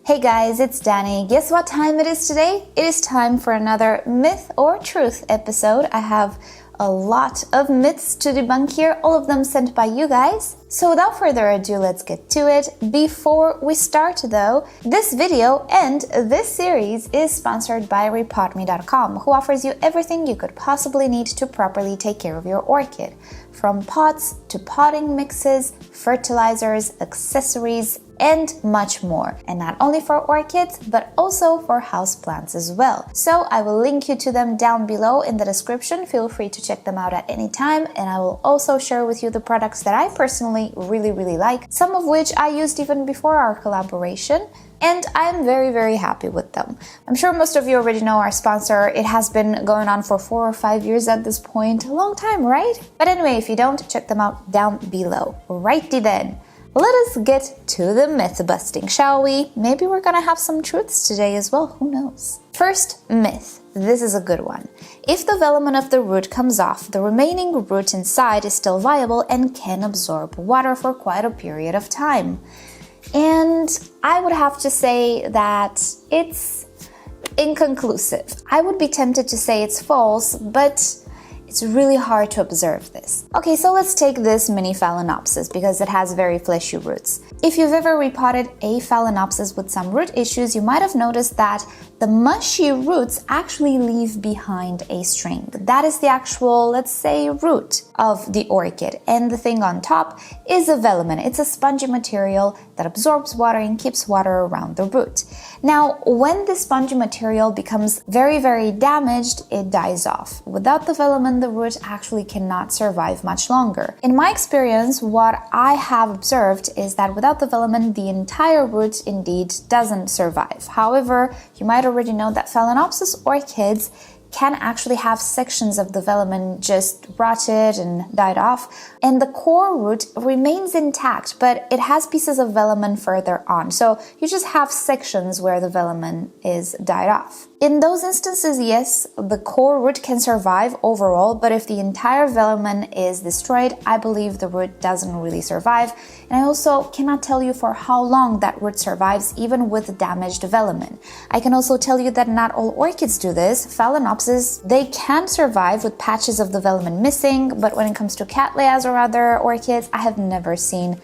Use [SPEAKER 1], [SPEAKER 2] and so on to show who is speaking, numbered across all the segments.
[SPEAKER 1] Hey guys, it's Danny. Guess what time it is today? It is time for another Myth or Truth episode. I have a lot of myths to debunk here, all of them sent by you guys. So without further ado, let's get to it. Before we start though, this video and this series is sponsored by rePotme.com, who offers you everything you could possibly need to properly take care of your orchid. From pots to potting mixes, fertilizers, accessories, and much more. And not only for orchids, but also for houseplants as well. So I will link you to them down below in the description. Feel free to check them out at any time. And I will also share with you the products that I personally really like, some of which I used even before our collaboration. And I'm very happy with them. I'm sure most of you already know our sponsor. It has been going on for 4 or 5 years at this point. A long time, right? But anyway, if you don't, check them out down below. Righty then. Let us get to the myth busting, shall we? Maybe we're gonna have some truths today as well, who knows? First myth. This is a good one. If the velamen of the root comes off, the remaining root inside is still viable and can absorb water for quite a period of time. And I would have to say that it's inconclusive. I would be tempted to say it's false, but it's really hard to observe this. Okay, so let's take this mini Phalaenopsis because it has very fleshy roots. If you've ever repotted a Phalaenopsis with some root issues, you might have noticed that the mushy roots actually leave behind a string. That is the actual, let's say, root of the orchid. And the thing on top is a velamen. It's a spongy material that absorbs water and keeps water around the root. Now, when this spongy material becomes very damaged, it dies off. Without the velamen, the root actually cannot survive much longer. In my experience, what I have observed is that without the velamen, the entire root indeed doesn't survive. However, you might already know that Phalaenopsis orchids can actually have sections of the velamen just rotted and died off, and the core root remains intact, but it has pieces of velamen further on. So you just have sections where the velamen is died off. In those instances, yes, the core root can survive overall, but if the entire velamen is destroyed, I believe the root doesn't really survive. And I also cannot tell you for how long that root survives, even with damaged velamen. I can also tell you that not all orchids do this. Phalaenopsis, they can survive with patches of the velamen missing, but when it comes to Cattleyas or other orchids, I have never seen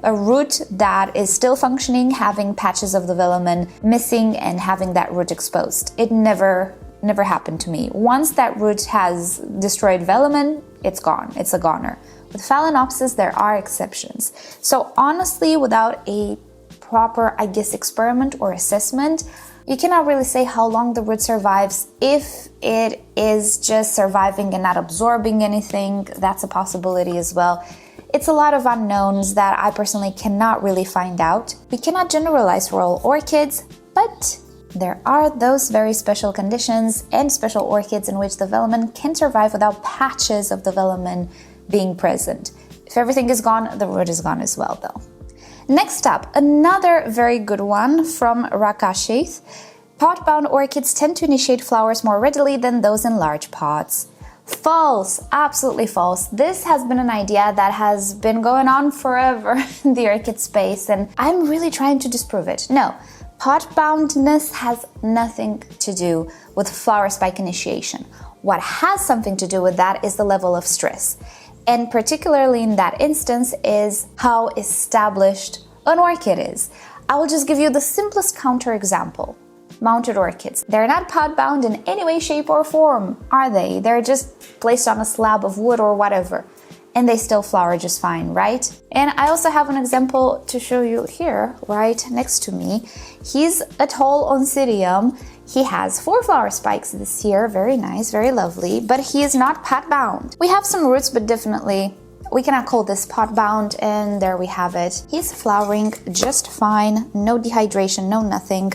[SPEAKER 1] a root that is still functioning, having patches of the velamen missing and having that root exposed. It never happened to me. Once that root has destroyed velamen, it's gone. It's a goner. With Phalaenopsis, there are exceptions. So honestly, without a proper, experiment or assessment, you cannot really say how long the root survives. If it is just surviving and not absorbing anything, that's a possibility as well. It's a lot of unknowns that I personally cannot really find out. We cannot generalize for all orchids, but there are those very special conditions and special orchids in which the velamen can survive without patches of the velamen being present. If everything is gone, the root is gone as well though. Next up, another very good one from Rakashith. Pot-bound orchids tend to initiate flowers more readily than those in large pots. False, absolutely false. This has been an idea that has been going on forever in the orchid space, and I'm really trying to disprove it. No, pot-boundness has nothing to do with flower spike initiation. What has something to do with that is the level of stress. And particularly in that instance is how established an orchid is. I will just give you the simplest counterexample. Mounted orchids. They're not pot-bound in any way, shape, or form, are they? They're just placed on a slab of wood or whatever, and they still flower just fine, right? And I also have an example to show you here, right next to me. He's a tall Oncidium. He has 4 flower spikes this year, very nice, very lovely, but he is not pot-bound. We have some roots, but definitely we cannot call this pot-bound, and there we have it. He's flowering just fine, no dehydration, no nothing.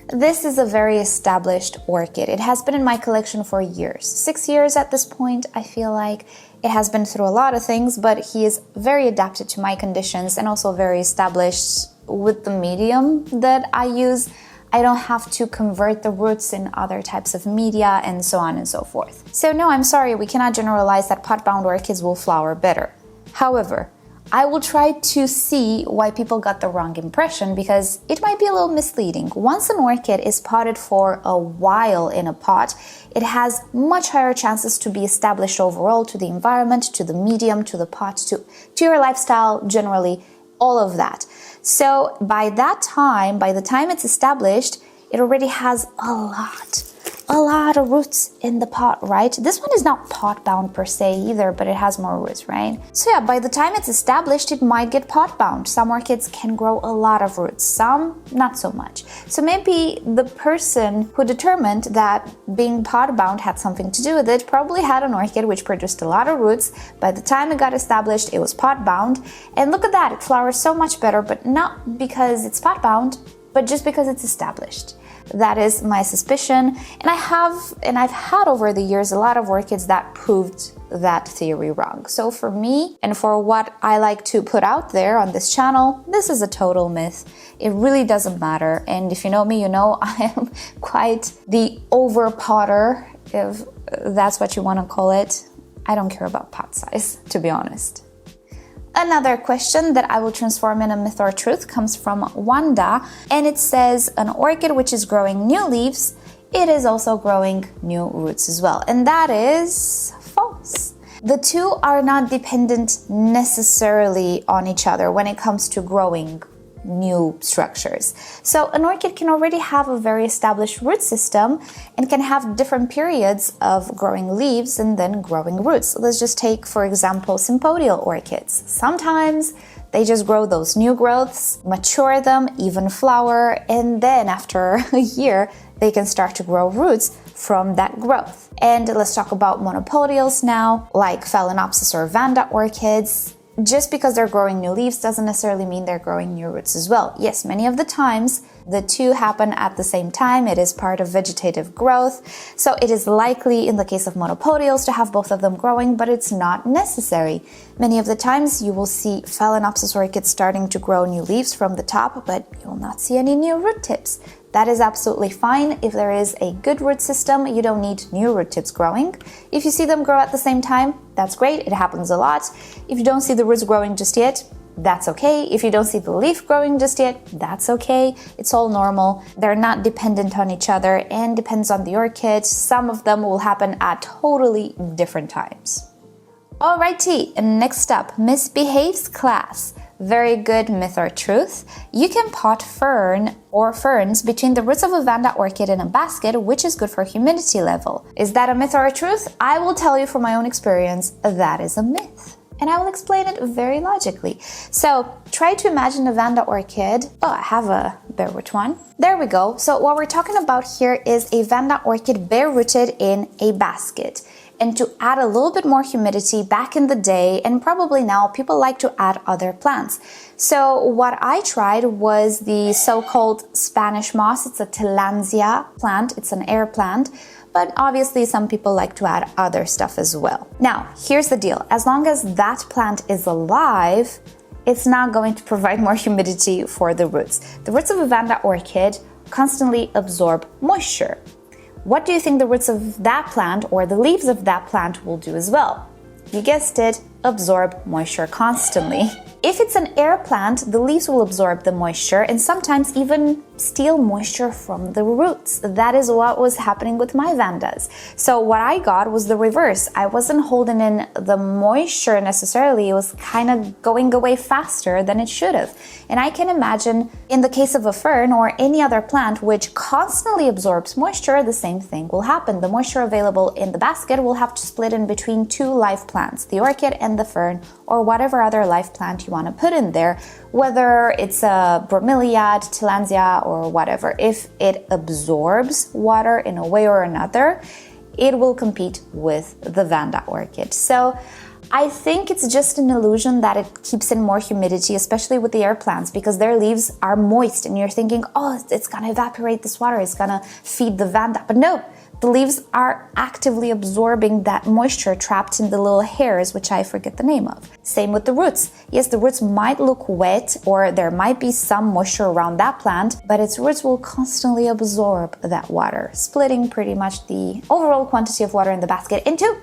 [SPEAKER 1] This is a very established orchid. It has been in my collection for years. 6 years at this point, I feel like. It has been through a lot of things, but he is very adapted to my conditions and also very established with the medium that I use. I don't have to convert the roots in other types of media and so on and so forth. So no, I'm sorry, we cannot generalize that pot-bound orchids will flower better. However, I will try to see why people got the wrong impression because it might be a little misleading. Once an orchid is potted for a while in a pot, it has much higher chances to be established overall to the environment, to the medium, to the pot, to your lifestyle, generally, all of that. So by the time it's established, it already has a lot of roots in the pot, right? This one is not pot bound per se either, but it has more roots, right? So yeah, by the time it's established, it might get pot bound. Some orchids can grow a lot of roots, some not so much. So maybe the person who determined that being pot bound had something to do with it probably had an orchid which produced a lot of roots. By the time it got established, it was pot bound. And look at that, it flowers so much better, but not because it's pot bound, but just because it's established. That is my suspicion, and I've had over the years a lot of orchids that proved that theory wrong. So for me, and for what I like to put out there on this channel, this is a total myth. It really doesn't matter, and if you know me, you know I am quite the over potter, if that's what you want to call it. I don't care about pot size, to be honest. Another question that I will transform in a myth or truth comes from Vanda, and it says an orchid which is growing new leaves, it is also growing new roots as well. And that is false. The two are not dependent necessarily on each other when it comes to growing new structures. So an orchid can already have a very established root system and can have different periods of growing leaves and then growing roots. Let's just take, for example, sympodial orchids. Sometimes they just grow those new growths, mature them, even flower, and then after a year, they can start to grow roots from that growth. And let's talk about monopodials now, like Phalaenopsis or Vanda orchids. Just because they're growing new leaves doesn't necessarily mean they're growing new roots as well. Yes, many of the times the two happen at the same time. It is part of vegetative growth. So it is likely in the case of monopodials to have both of them growing, but it's not necessary. Many of the times you will see Phalaenopsis orchids starting to grow new leaves from the top, but you will not see any new root tips. That is absolutely fine. If there is a good root system, you don't need new root tips growing. If you see them grow at the same time, that's great. It happens a lot. If you don't see the roots growing just yet, that's okay. If you don't see the leaf growing just yet, that's okay. It's all normal. They're not dependent on each other and depends on the orchid. Some of them will happen at totally different times. Alrighty, next up, misbehaves class. Very good myth or truth. You can pot fern or ferns between the roots of a Vanda orchid in a basket, which is good for humidity level. Is that a myth or a truth? I will tell you from my own experience, that is a myth. And I will explain it very logically. So try to imagine a Vanda orchid. Oh, I have a bare root one. There we go. So what we're talking about here is a Vanda orchid bare rooted in a basket. And to add a little bit more humidity, back in the day, and probably now, people like to add other plants. So what I tried was the so-called Spanish moss. It's a Tillandsia plant. It's an air plant. But obviously some people like to add other stuff as well. Now, here's the deal. As long as that plant is alive, it's not going to provide more humidity for the roots. The roots of a Vanda orchid constantly absorb moisture. What do you think the roots of that plant or the leaves of that plant will do as well? You guessed it, absorb moisture constantly. If it's an air plant, the leaves will absorb the moisture and sometimes even steal moisture from the roots. That is what was happening with my Vandas. So what I got was the reverse. I wasn't holding in the moisture necessarily. It was kind of going away faster than it should have. And I can imagine in the case of a fern or any other plant which constantly absorbs moisture, the same thing will happen. The moisture available in the basket will have to split in between two live plants, the orchid and the fern, or whatever other live plant you want to put in there, whether it's a bromeliad, tillandsia, or whatever. If it absorbs water in a way or another, it will compete with the Vanda orchid. So I think it's just an illusion that it keeps in more humidity, especially with the air plants, because their leaves are moist and you're thinking, oh, it's gonna evaporate this water, it's gonna feed the Vanda. But no, The leaves are actively absorbing that moisture trapped in the little hairs, which I forget the name of. Same with the roots. Yes, the roots might look wet or there might be some moisture around that plant, but its roots will constantly absorb that water, splitting pretty much the overall quantity of water in the basket in two,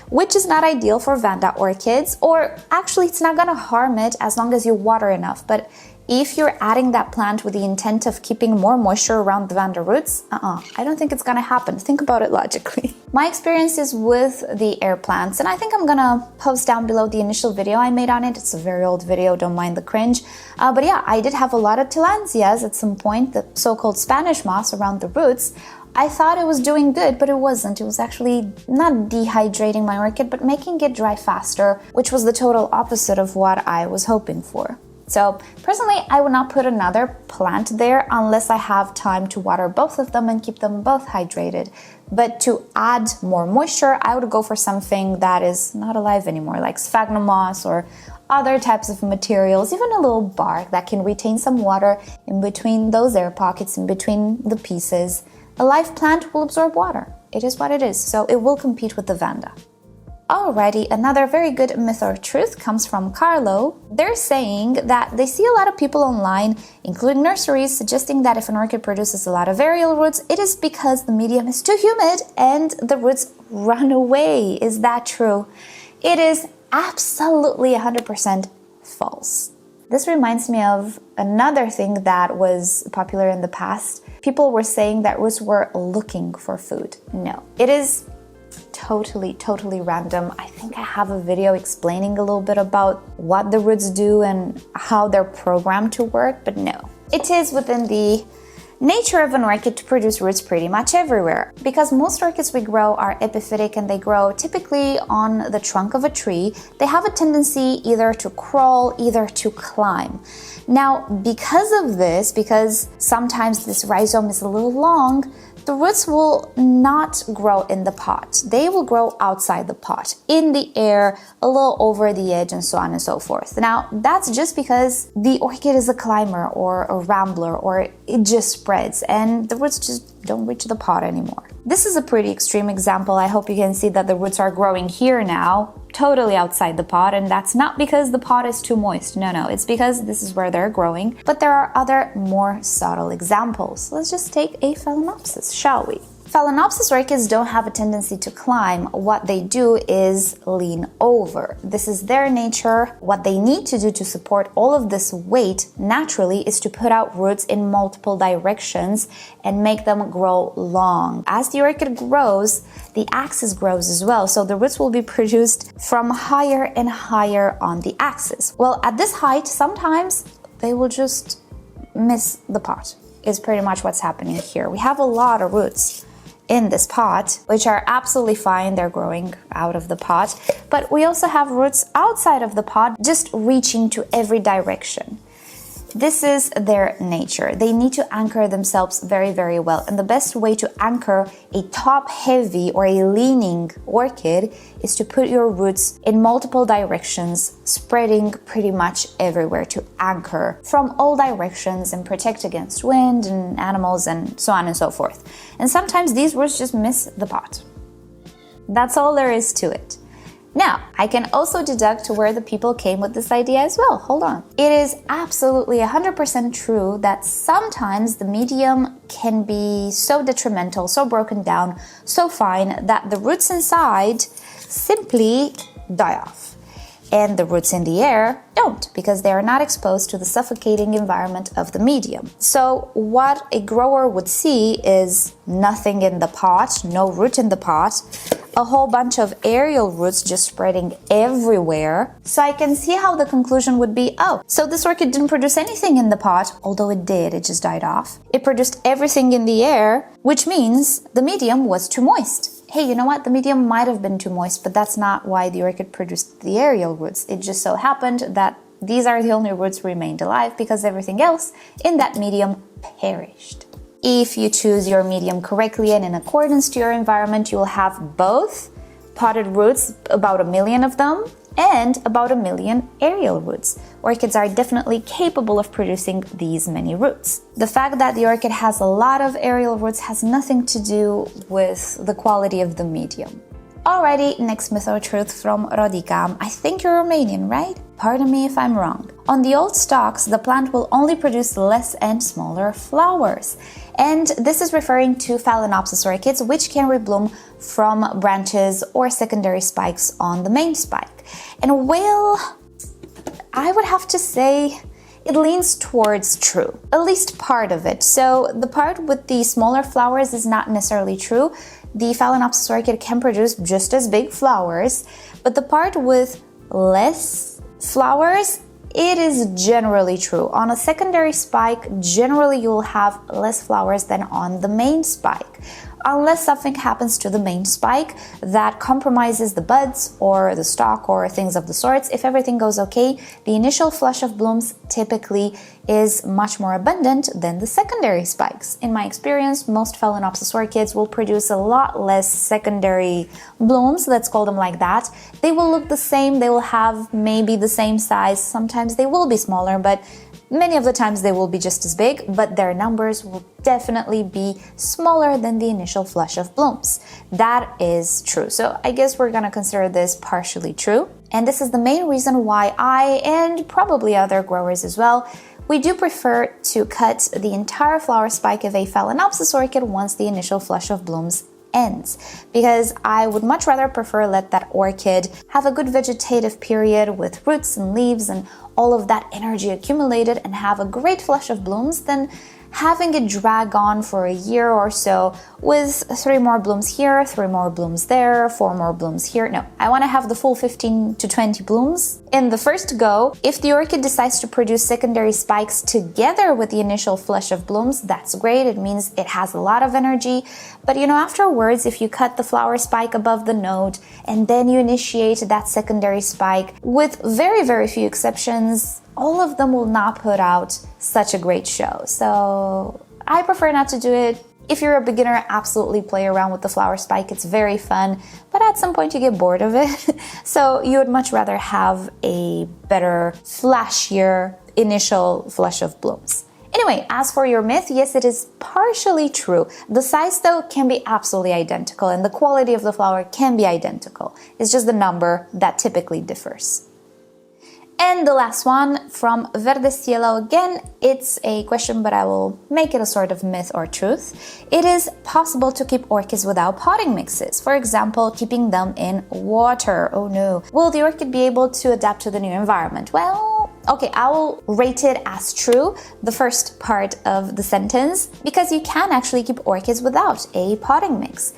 [SPEAKER 1] which is not ideal for Vanda orchids, or actually it's not gonna harm it as long as you water enough. But if you're adding that plant with the intent of keeping more moisture around the Vanda roots, I don't think it's gonna happen. Think about it logically. My experience is with the air plants, and I think I'm gonna post down below the initial video I made on it. It's a very old video, don't mind the cringe. But yeah, I did have a lot of tillandsias at some point, the so-called Spanish moss around the roots. I thought it was doing good, but it wasn't. It was actually not dehydrating my orchid, but making it dry faster, which was the total opposite of what I was hoping for. So personally, I would not put another plant there unless I have time to water both of them and keep them both hydrated. But to add more moisture, I would go for something that is not alive anymore, like sphagnum moss or other types of materials, even a little bark that can retain some water in between those air pockets, in between the pieces. A live plant will absorb water. It is what it is, so it will compete with the Vanda. Alrighty, another very good myth or truth comes from Carlo. They're saying that they see a lot of people online, including nurseries, suggesting that if an orchid produces a lot of aerial roots, it is because the medium is too humid and the roots run away. Is that true? It is absolutely 100% false. This reminds me of another thing that was popular in the past. People were saying that roots were looking for food. No, it is totally random. I think I have a video explaining a little bit about what the roots do and how they're programmed to work, but no. It is within the nature of an orchid to produce roots pretty much everywhere. Because most orchids we grow are epiphytic and they grow typically on the trunk of a tree, they have a tendency either to crawl, either to climb. Now, because of this, because sometimes this rhizome is a little long, the roots will not grow in the pot. They will grow outside the pot, in the air, a little over the edge, and so on and so forth. Now, that's just because the orchid is a climber or a rambler, or it just spreads, and the roots just don't reach the pot anymore. This is a pretty extreme example. I hope you can see that the roots are growing here now, totally outside the pot, and that's not because the pot is too moist. No, it's because this is where they're growing. But there are other more subtle examples. Let's just take a Phalaenopsis, shall we? Phalaenopsis orchids don't have a tendency to climb. What they do is lean over. This is their nature. What they need to do to support all of this weight naturally is to put out roots in multiple directions and make them grow long. As the orchid grows, the axis grows as well, so the roots will be produced from higher and higher on the axis. Well, at this height, sometimes they will just miss the pot, is pretty much what's happening here. We have a lot of roots in this pot, which are absolutely fine, they're growing out of the pot, but we also have roots outside of the pot just reaching to every direction. This is their nature. They need to anchor themselves very well, and the best way to anchor a top-heavy or a leaning orchid is to put your roots in multiple directions, spreading pretty much everywhere to anchor from all directions and protect against wind and animals and so on and so forth. And sometimes these roots just miss the pot. That's all there is to it. Now, I can also deduct where the people came with this idea as well. Hold on. It is absolutely 100% true that sometimes the medium can be so detrimental, so broken down, so fine that the roots inside simply die off. And the roots in the air don't, because they are not exposed to the suffocating environment of the medium. So what a grower would see is nothing in the pot, no root in the pot, a whole bunch of aerial roots just spreading everywhere. So I can see how the conclusion would be, oh, so this orchid didn't produce anything in the pot, although it did, it just died off. It produced everything in the air, which means the medium was too moist. Hey, you know what? The medium might have been too moist, but that's not why the orchid produced the aerial roots. It just so happened that these are the only roots remained alive because everything else in that medium perished. If you choose your medium correctly and in accordance to your environment, you will have both potted roots, about 1 million of them, and about 1 million aerial roots. Orchids are definitely capable of producing these many roots. The fact that the orchid has a lot of aerial roots has nothing to do with the quality of the medium. Alrighty, next myth or truth from Rodica. I think you're Romanian, right? Pardon me if I'm wrong. On the old stalks, the plant will only produce less and smaller flowers. And this is referring to Phalaenopsis orchids, which can rebloom from branches or secondary spikes on the main spike. And well, I would have to say it leans towards true, at least part of it. So the part with the smaller flowers is not necessarily true. The Phalaenopsis orchid can produce just as big flowers, but the part with less flowers, it is generally true. On a secondary spike, generally you'll have less flowers than on the main spike, unless something happens to the main spike that compromises the buds or the stalk or things of the sorts. If everything goes okay, the initial flush of blooms typically is much more abundant than the secondary spikes. In my experience, most Phalaenopsis orchids will produce a lot less secondary blooms, let's call them like that. They will look the same, they will have maybe the same size, sometimes they will be smaller, but many of the times they will be just as big, but their numbers will definitely be smaller than the initial flush of blooms. That is true. So I guess we're gonna consider this partially true. And this is the main reason why I, and probably other growers as well, we do prefer to cut the entire flower spike of a Phalaenopsis orchid once the initial flush of blooms ends, because I would much rather prefer let that orchid have a good vegetative period with roots and leaves and all of that energy accumulated and have a great flush of blooms than having it drag on for a year or so with 3 more blooms here, 3 more blooms there, 4 more blooms here. No, I want to have the full 15 to 20 blooms in the first go. If the orchid decides to produce secondary spikes together with the initial flush of blooms, that's great. It means it has a lot of energy. But afterwards, if you cut the flower spike above the node and then you initiate that secondary spike, with very, very few exceptions, all of them will not put out such a great show. So I prefer not to do it. If you're a beginner, absolutely play around with the flower spike. It's very fun, but at some point you get bored of it. So you would much rather have a better, flashier initial flush of blooms. Anyway, as for your myth, yes, it is partially true. The size, though, can be absolutely identical, and the quality of the flower can be identical. It's just the number that typically differs. And the last one from Verde Cielo. Again, it's a question, but I will make it a sort of myth or truth. It is possible to keep orchids without potting mixes. For example, keeping them in water. Oh no. Will the orchid be able to adapt to the new environment? Well, okay, I will rate it as true, the first part of the sentence, because you can actually keep orchids without a potting mix.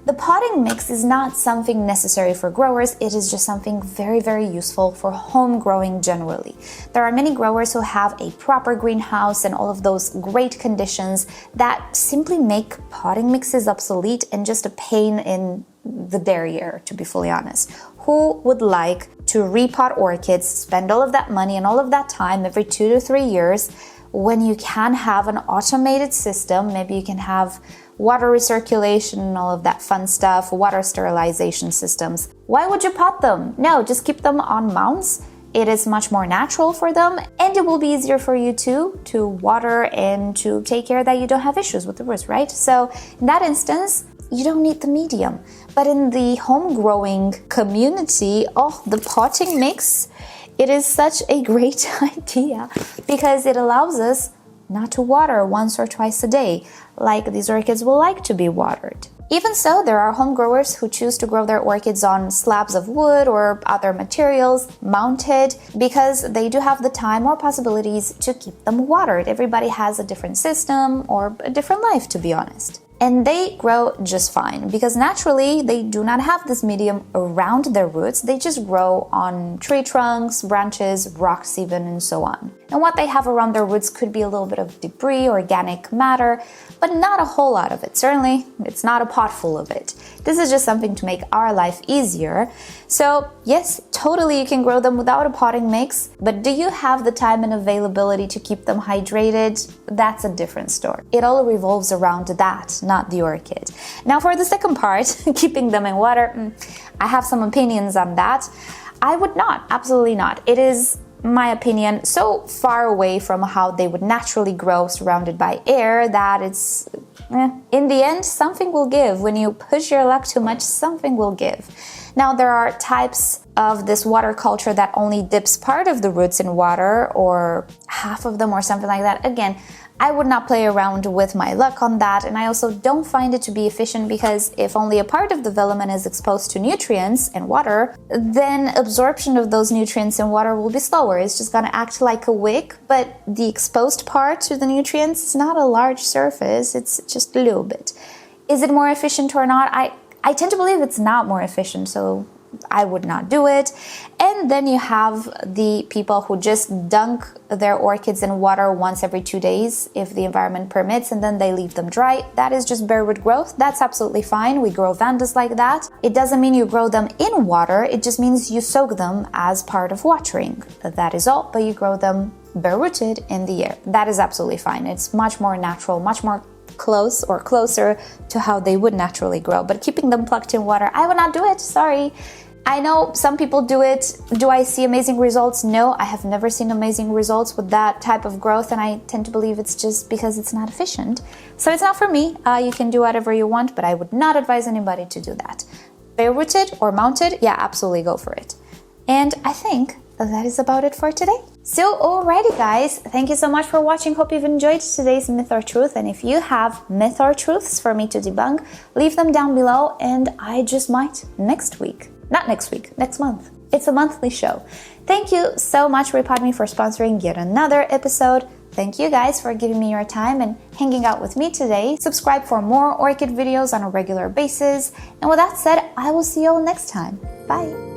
[SPEAKER 1] The potting mix is not something necessary for growers, it is just something very, very useful for home growing generally. There are many growers who have a proper greenhouse and all of those great conditions that simply make potting mixes obsolete and just a pain in the derriere, to be fully honest. Who would like to repot orchids, spend all of that money and all of that time every 2 to 3 years when you can have an automated system? Maybe you can have water recirculation and all of that fun stuff, water sterilization systems. Why would you pot them? No, just keep them on mounds. It is much more natural for them, and it will be easier for you too to water and to take care that you don't have issues with the roots, right? So in that instance, you don't need the medium. But in the home growing community, the potting mix, it is such a great idea because it allows us not to water once or twice a day, like these orchids will like to be watered. Even so, there are home growers who choose to grow their orchids on slabs of wood or other materials, mounted, because they do have the time or possibilities to keep them watered. Everybody has a different system or a different life, to be honest. And they grow just fine because naturally they do not have this medium around their roots. They just grow on tree trunks, branches, rocks even, and so on. And what they have around their roots could be a little bit of debris, organic matter, but not a whole lot of it. Certainly, it's not a pot full of it. This is just something to make our life easier. So yes, totally you can grow them without a potting mix, but do you have the time and availability to keep them hydrated? That's a different story. It all revolves around that, not the orchid. Now for the second part, keeping them in water, I have some opinions on that. I would not, absolutely not. It is, my opinion, so far away from how they would naturally grow surrounded by air that it's, in the end, something will give. When you push your luck too much, something will give. Now, there are types of this water culture that only dips part of the roots in water or half of them or something like that. Again, I would not play around with my luck on that, and I also don't find it to be efficient because if only a part of the filament is exposed to nutrients and water, then absorption of those nutrients in water will be slower. It's just gonna act like a wick, but the exposed part to the nutrients is not a large surface, it's just a little bit. Is it more efficient or not? I tend to believe it's not more efficient, so I would not do it. And then you have the people who just dunk their orchids in water once every 2 days if the environment permits, and then they leave them dry. That is just bare root growth. That's absolutely fine. We grow Vandas like that. It doesn't mean you grow them in water. It just means you soak them as part of watering. That is all, but you grow them bare rooted in the air. That is absolutely fine. It's much more natural, much more close or closer to how they would naturally grow. But keeping them plucked in water, I would not do it. Sorry. I know some people do it. Do I see amazing results? No, I have never seen amazing results with that type of growth, and I tend to believe it's just because it's not efficient. So it's not for me. You can do whatever you want, but I would not advise anybody to do that. Bare rooted or mounted, yeah, absolutely go for it. And I think that is about it for today. So alrighty guys, thank you so much for watching. Hope you've enjoyed today's myth or truth, and if you have myth or truths for me to debunk, leave them down below and I just might next week. Not next week, next month. It's a monthly show. Thank you so much rePotme for sponsoring yet another episode. Thank you guys for giving me your time and hanging out with me today. Subscribe for more orchid videos on a regular basis. And with that said, I will see you all next time. Bye.